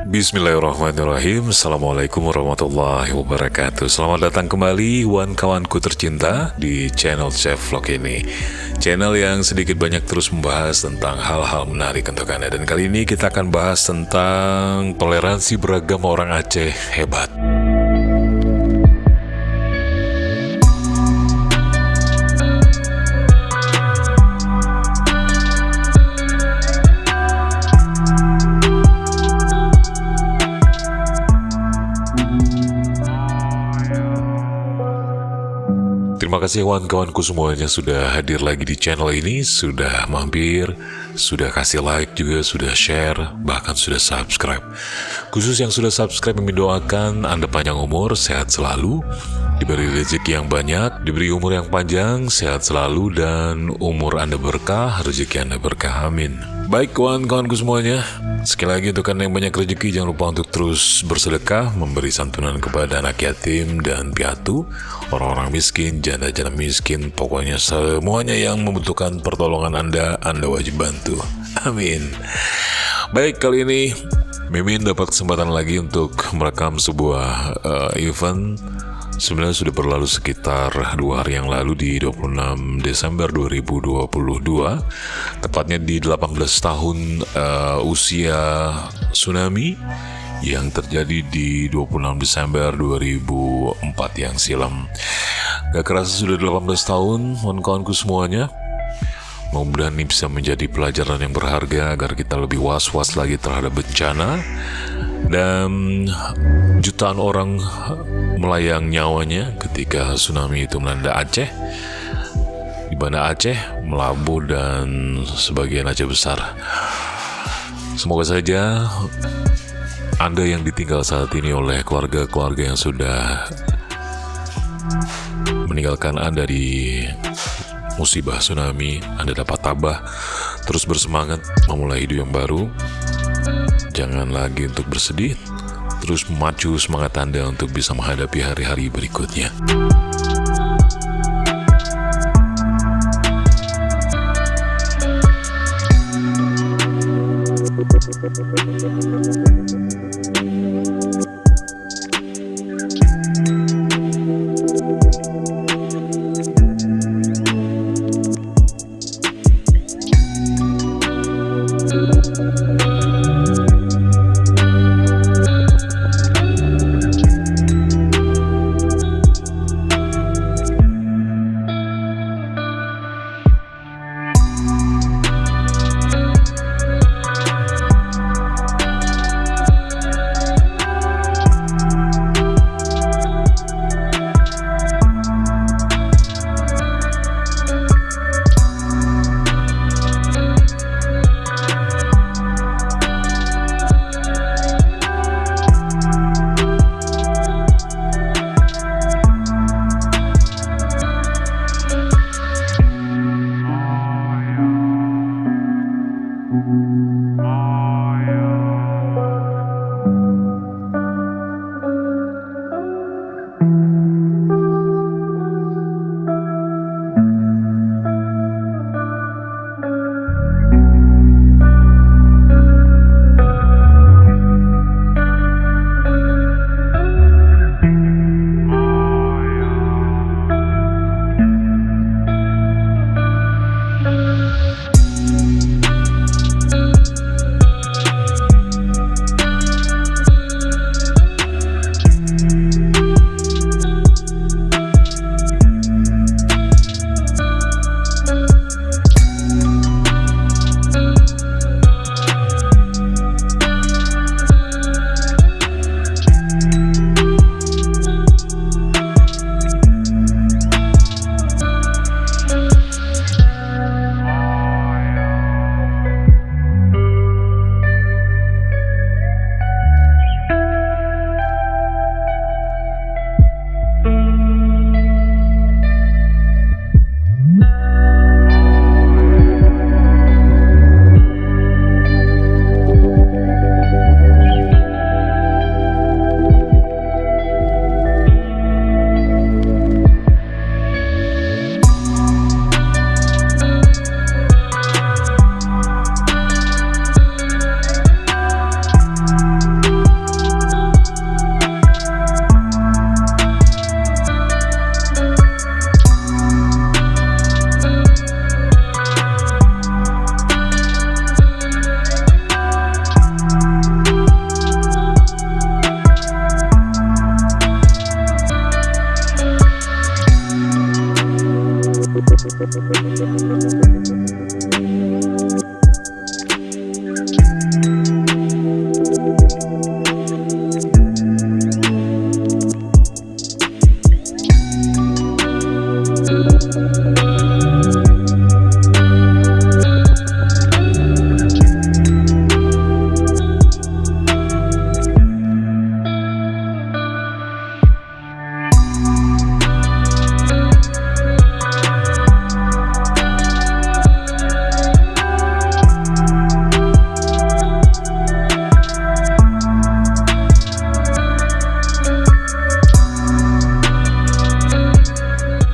Bismillahirrahmanirrahim. Assalamualaikum warahmatullahi wabarakatuh. Selamat datang kembali kawan-kawanku tercinta di channel Chef Vlog ini, channel yang sedikit banyak terus membahas tentang hal-hal menarik untuk Anda. Dan kali ini kita akan bahas tentang toleransi beragama orang Aceh hebat. Terima kasih kawan-kawanku semuanya sudah hadir lagi di channel ini, sudah mampir, sudah kasih like juga, sudah share, bahkan sudah subscribe. Khusus yang sudah subscribe, kami doakan Anda panjang umur, sehat selalu, diberi rezeki yang banyak, diberi umur yang panjang, sehat selalu, dan umur Anda berkah, rezeki Anda berkah, amin. Baik kawan-kawanku semuanya, sekali lagi untuk Anda yang banyak rezeki, jangan lupa untuk terus bersedekah, memberi santunan kepada anak yatim dan piatu, orang-orang miskin, janda-janda miskin, pokoknya semuanya yang membutuhkan pertolongan Anda wajib bantu. Amin. Baik, kali ini Mimin dapat kesempatan lagi untuk merekam sebuah event. Sebenarnya sudah berlalu sekitar 2 hari yang lalu di 26 Desember 2022, tepatnya di 18 tahun usia tsunami yang terjadi di 26 Desember 2004 yang silam. Gak kerasa sudah 18 tahun, kawan-kawanku semuanya. Mudah-mudahan ini bisa menjadi pelajaran yang berharga agar kita lebih was-was lagi terhadap bencana. Dan jutaan orang melayang nyawanya ketika tsunami itu melanda Aceh, di mana Aceh, Melabu, dan sebagian Aceh besar. Semoga saja Anda yang ditinggal saat ini oleh keluarga-keluarga yang sudah meninggalkan Anda di musibah tsunami, Anda dapat tabah, terus bersemangat memulai hidup yang baru. Jangan lagi untuk bersedih, terus memacu semangat Anda untuk bisa menghadapi hari-hari berikutnya.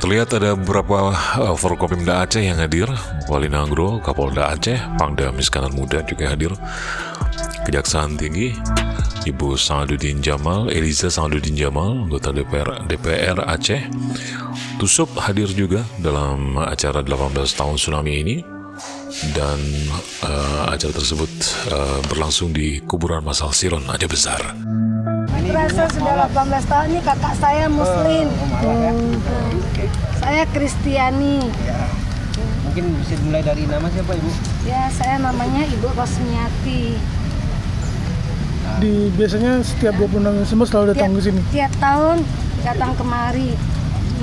Terlihat ada beberapa Forkopimda Aceh yang hadir, Wali Nagro, Kapolda Aceh, Pangdam Miskanan Muda juga hadir, Kejaksaan Tinggi, Ibu Sa'aduddin Jamal, Eliza Sa'aduddin Jamal, anggota DPR Aceh, Tusuk hadir juga dalam acara 18 tahun tsunami ini. Dan acara tersebut berlangsung di kuburan masal Siron Aceh Besar. Rasa sudah 18 tahun ini kakak saya Muslim, saya Kristiani. Mungkin bisa dimulai dari nama siapa Ibu? Ya, saya namanya Ibu Rosmiati. Biasanya setiap 26 Desember selalu datang ke sini. Tiap tahun datang kemari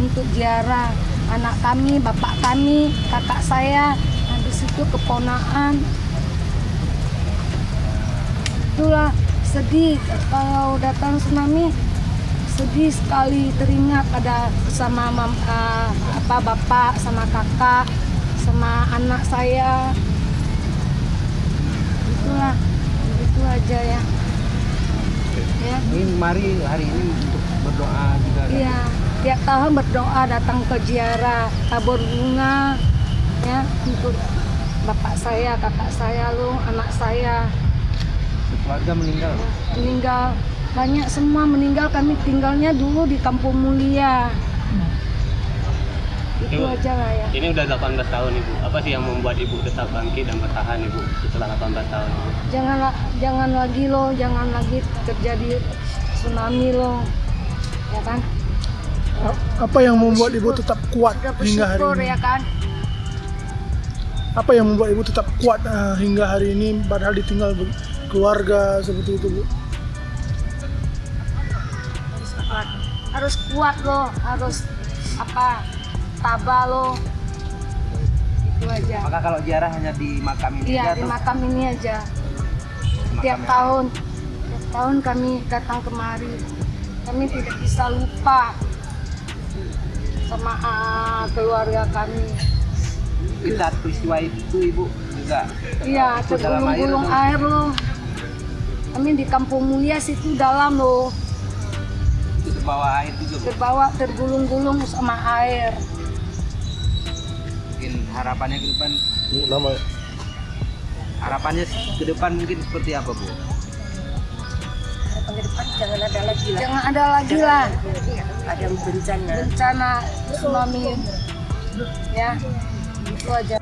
untuk ziarah anak kami, bapak kami, kakak saya, habis itu keponakan. Itulah sedih kalau datang tsunami, sedih sekali, teringat ada sama bapak, sama kakak, sama anak saya. Itulah, itu aja ya. Ya. Ini mari hari ini untuk berdoa juga. Iya, tiap tahun berdoa datang ke ziarah, tabur bunga, ya untuk bapak saya, kakak saya, anak saya. Keluarga meninggal banyak, semua meninggal. Kami tinggalnya dulu di Kampung Mulia. Itu aja lah ya. Ini udah 18 tahun Ibu. Apa sih yang membuat Ibu tetap bangkit dan bertahan Ibu setelah 18 tahun Ibu? Jangan lagi terjadi tsunami loh, ya kan? Apa yang membuat Ibu tetap kuat hingga hari ini? Ya kan? Apa yang membuat Ibu tetap kuat hingga hari ini padahal ditinggal keluarga seperti itu, Bu? Harus kuat loh, harus tabah loh. Itu aja. Maka kalau ziarah hanya di makam ini Iya, aja? di makam ini aja. Tiap tahun kami datang kemari. Kami tidak bisa lupa sama keluarga kami. Di saat peristiwa itu Ibu juga? Iya, tergulung-gulung air loh. Kami di Kampung Mulia situ dalam loh. Itu terbawa air juga Bu? Tergulung-gulung sama air. Mungkin harapannya ke depan? Harapannya ke depan mungkin seperti apa Bu? Harapan ke depan jangan ada lagi lah. Jangan ada lagi lah. Ada bencana tsunami. Ya, itu aja.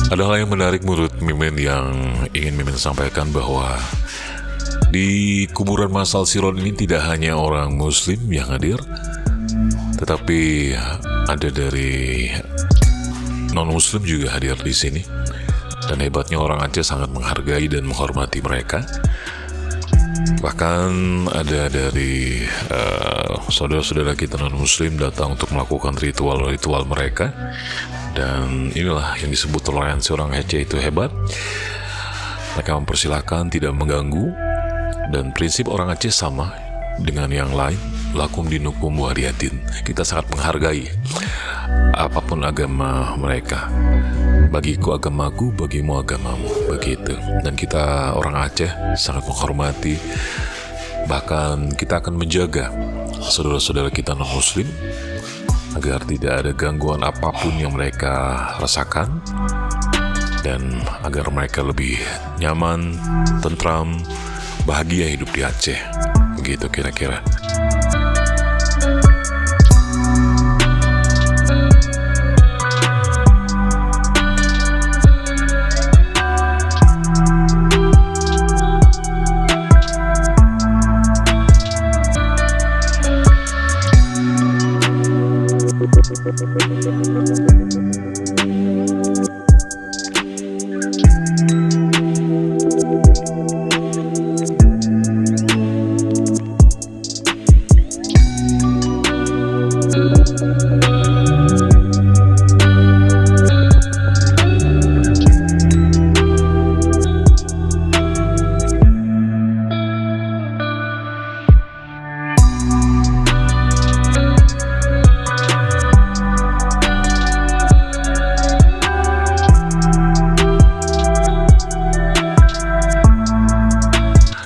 Ada hal yang menarik menurut Mimin yang ingin Mimin sampaikan bahwa di kuburan masal Siron ini tidak hanya orang Muslim yang hadir, tetapi ada dari non-Muslim juga hadir di sini. Dan hebatnya orang Aceh sangat menghargai dan menghormati mereka. Bahkan ada dari saudara-saudara kita non-Muslim datang untuk melakukan ritual-ritual mereka. Dan inilah yang disebut toleransi orang Aceh itu hebat. Mereka mempersilahkan, tidak mengganggu. Dan prinsip orang Aceh sama, dengan yang lain, lakum dinukum waliyadin. Kita sangat menghargai apapun agama mereka. Bagiku agamaku, bagimu agamamu, begitu. Dan kita orang Aceh sangat menghormati, bahkan kita akan menjaga saudara-saudara kita non-muslim agar tidak ada gangguan apapun yang mereka rasakan, dan agar mereka lebih nyaman, tentram, bahagia hidup di Aceh. Begitu kira-kira.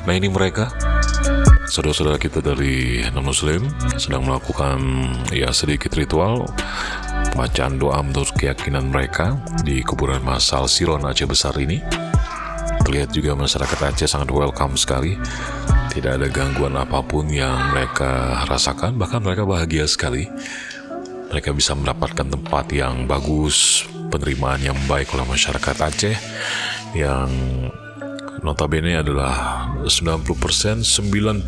Nah, ini mereka saudara-saudara kita dari non-muslim sedang melakukan ya sedikit ritual bacaan doa menurut keyakinan mereka di kuburan massal Siron Aceh Besar ini. Terlihat juga masyarakat Aceh sangat welcome sekali, tidak ada gangguan apapun yang mereka rasakan, bahkan mereka bahagia sekali. Mereka bisa mendapatkan tempat yang bagus, penerimaan yang baik oleh masyarakat Aceh yang notabene adalah 99%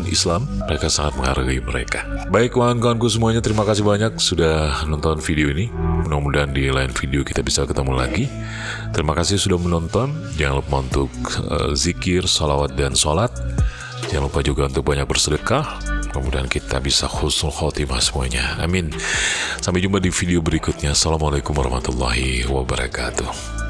Islam. Mereka sangat menghargai mereka. Baik kawan-kawanku semuanya, terima kasih banyak sudah nonton video ini. Mudah-mudahan di lain video kita bisa ketemu lagi. Terima kasih sudah menonton. Jangan lupa untuk zikir, salawat, dan sholat. Jangan lupa juga untuk banyak bersedekah. Kemudian kita bisa husnul khotimah semuanya. Amin. Sampai jumpa di video berikutnya. Assalamualaikum warahmatullahi wabarakatuh.